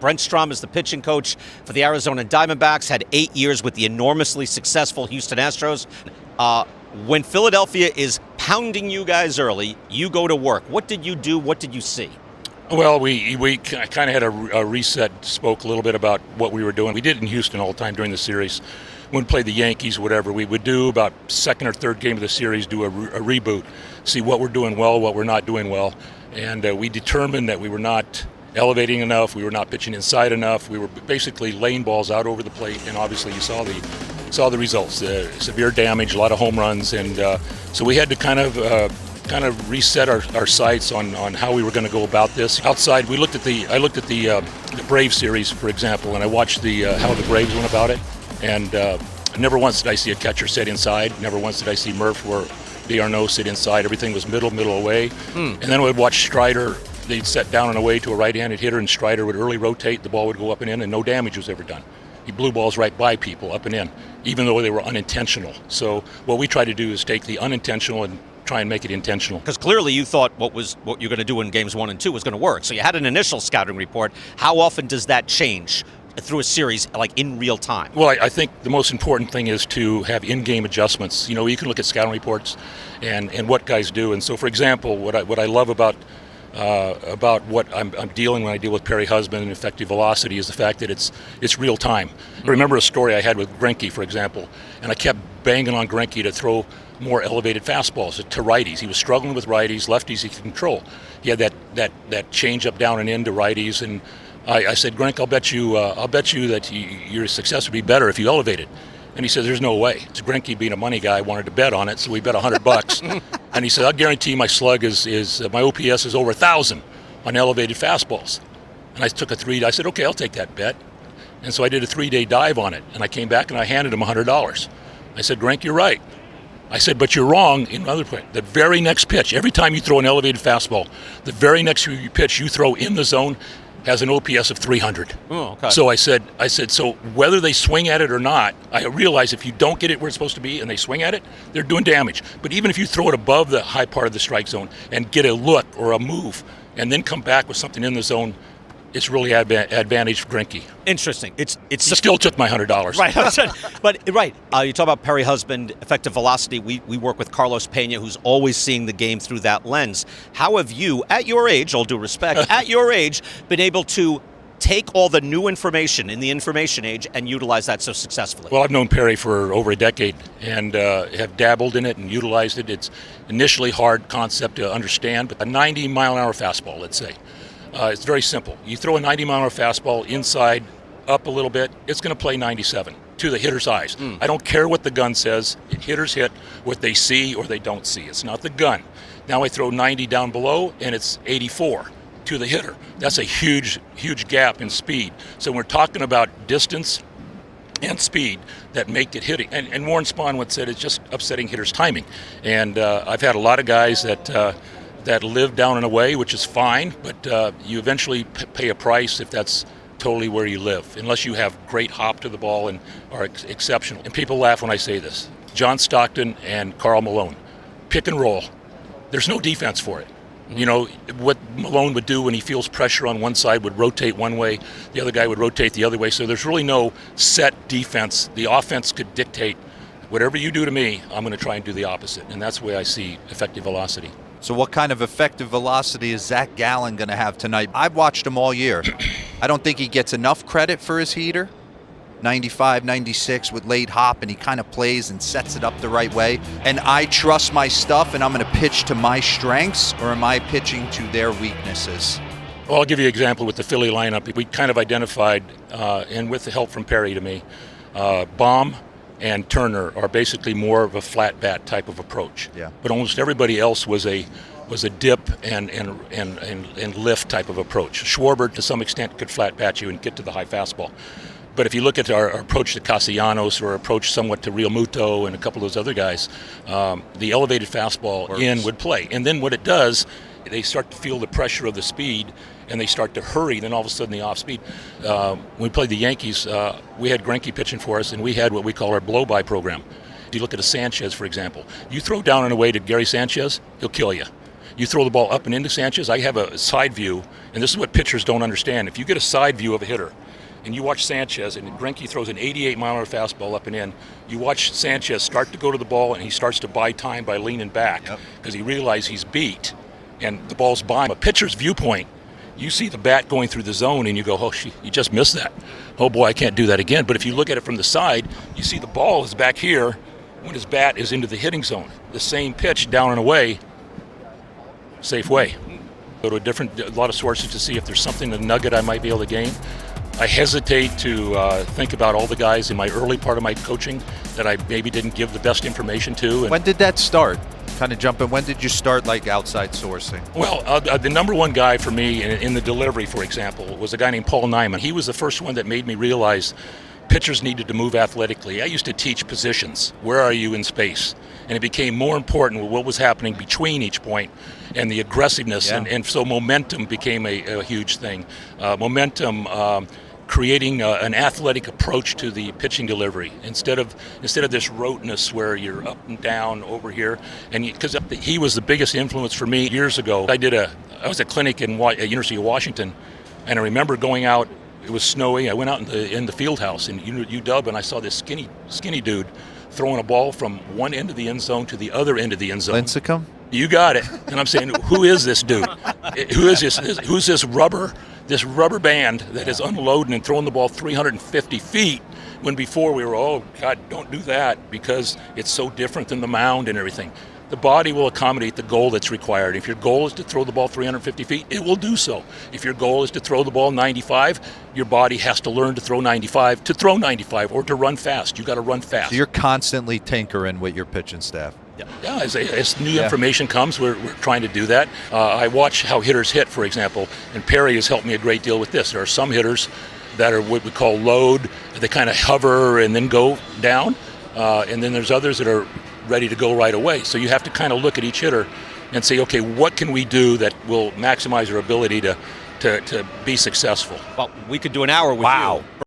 Brent Strom is the pitching coach for the Arizona Diamondbacks, had 8 years with the enormously successful Houston Astros. When Philadelphia is pounding you guys early, you go to work. What did you do? What did you see? Well, we kind of had a reset, spoke a little bit about what we were doing. We did it in Houston all the time during the series. When we played the Yankees, whatever, we would do about second or third game of the series, do a reboot, see what we're doing well, what we're not doing well. And we determined that we were not elevating enough, we were not pitching inside enough, we were basically laying balls out over the plate, and obviously you saw the results, severe damage, a lot of home runs, and so we had to kind of reset our sights on how we were going to go about this. Outside, I looked at the Braves series, for example, and I watched how the Braves went about it, and never once did I see a catcher sit inside, never once did I see Murph or D'Arnaud sit inside. Everything was middle away, and then I would watch Strider. They'd set down and away to a right-handed hitter, and Strider would early rotate. The ball would go up and in, and no damage was ever done. He blew balls right by people, up and in, even though they were unintentional. So what we try to do is take the unintentional and try and make it intentional. Because clearly you thought what you're going to do in games 1 and 2 was going to work. So you had an initial scouting report. How often does that change through a series, like in real time? Well, I think the most important thing is to have in-game adjustments. You know, you can look at scouting reports and what guys do. And so, for example, what I love about what I'm dealing when I deal with Perry Husband and effective velocity is the fact that it's real time. I remember a story I had with Greinke, for example, and I kept banging on Greinke to throw more elevated fastballs to righties. He was struggling with righties, lefties he could control. He had that change up, down, and in to righties, and I said, Greinke, I'll bet you that your success would be better if you elevated. And he said, there's no way. It's Greinke, being a money guy, wanted to bet on it, so we bet $100. And he said, I'll guarantee my slug is my OPS is over 1,000 on elevated fastballs. And I took I said, okay, I'll take that bet. And so I did a 3-day dive on it, and I came back and I handed him $100. I said, Greinke, you're right. I said, but you're wrong in another point. The very next pitch, every time you throw an elevated fastball, the very next pitch you throw in the zone has an OPS of 300. Oh, okay. So I said, so whether they swing at it or not, I realize if you don't get it where it's supposed to be and they swing at it, they're doing damage. But even if you throw it above the high part of the strike zone and get a look or a move and then come back with something in the zone, it's really advantage for Greinke. Interesting. He still took my $100. Right. But right. You talk about Perry Husband, effective velocity. We work with Carlos Pena, who's always seeing the game through that lens. How have you, at your age, all due respect, at your age, been able to take all the new information in the information age and utilize that so successfully? Well, I've known Perry for over a decade and have dabbled in it and utilized it. It's initially hard concept to understand, but a 90-mile-an-hour fastball, let's say. It's very simple. You throw a 90-mile-an-hour fastball inside, up a little bit, it's going to play 97 to the hitter's eyes. I don't care what the gun says. Hitters hit what they see or they don't see. It's not the gun. Now I throw 90 down below, and it's 84 to the hitter. That's a huge gap in speed. So we're talking about distance and speed that make it hitting. And Warren Spahn once said it's just upsetting hitters' timing. And I've had a lot of guys that live down and away, which is fine, but you eventually pay a price if that's totally where you live, unless you have great hop to the ball and are exceptional. And people laugh when I say this. John Stockton and Karl Malone, pick and roll. There's no defense for it. You know, what Malone would do when he feels pressure on one side would rotate one way, the other guy would rotate the other way, so there's really no set defense. The offense could dictate, whatever you do to me, I'm going to try and do the opposite, and that's the way I see effective velocity. So what kind of effective velocity is Zach Gallen going to have tonight? I've watched him all year. I don't think he gets enough credit for his heater. 95, 96 with late hop, and he kind of plays and sets it up the right way. And I trust my stuff, and I'm going to pitch to my strengths, or am I pitching to their weaknesses? Well, I'll give you an example with the Philly lineup. We kind of identified, and with the help from Perry to me, Baum and Turner are basically more of a flat bat type of approach. Yeah. But almost everybody else was a dip and lift type of approach. Schwarber, to some extent, could flat bat you and get to the high fastball. But if you look at our approach to Castellanos or approach somewhat to Real Muto and a couple of those other guys, the elevated fastball in would play. And then what it does, they start to feel the pressure of the speed and they start to hurry, then all of a sudden the off-speed. When we played the Yankees, we had Greinke pitching for us, and we had what we call our blow-by program. If you look at a Sanchez, for example, you throw down and away to Gary Sanchez, he'll kill you. you throw the ball up and into Sanchez. I have a side view, and this is what pitchers don't understand. If you get a side view of a hitter, and you watch Sanchez, and Greinke throws an 88-mile-an-hour fastball up and in, you watch Sanchez start to go to the ball, and he starts to buy time by leaning back because he realizes he's beat, and the ball's by him. A pitcher's viewpoint, you see the bat going through the zone, and you go, oh, you just missed that. Oh, boy, I can't do that again. But if you look at it from the side, you see the ball is back here when his bat is into the hitting zone. The same pitch down and away, safe way. Go to a lot of sources to see if there's something, a nugget I might be able to gain. I hesitate to think about all the guys in my early part of my coaching that I maybe didn't give the best information to. When did that start? Kind of jumping. When did you start like outside sourcing? Well, the number one guy for me in the delivery, for example, was a guy named Paul Naimon. He was the first one that made me realize pitchers needed to move athletically. I used to teach positions. Where are you in space? And it became more important with what was happening between each point and the aggressiveness. And so momentum became a huge thing. Momentum, creating an athletic approach to the pitching delivery instead of this roteness where you're up and down over here. And because he was the biggest influence for me years ago. I was at clinic at University of Washington, and I remember going out. It was snowy. I went out in the field house in UW, and I saw this skinny dude throwing a ball from one end of the end zone to the other end of the end zone. Lincecum? You got it. And I'm saying, who is this dude? Who's this rubber band that is unloading and throwing the ball 350 feet when before we were, oh, God, don't do that because it's so different than the mound and everything. The body will accommodate the goal that's required. If your goal is to throw the ball 350 feet, it will do so. If your goal is to throw the ball 95, your body has to learn to throw 95 or to run fast. You got to run fast. So you're constantly tinkering with your pitching staff. Yeah, as new information comes, we're trying to do that. I watch how hitters hit, for example, and Perry has helped me a great deal with this. There are some hitters that are what we call load. They kind of hover and then go down, and then there's others that are ready to go right away. So you have to kind of look at each hitter and say, okay, what can we do that will maximize our ability to be successful? Well, we could do an hour with you.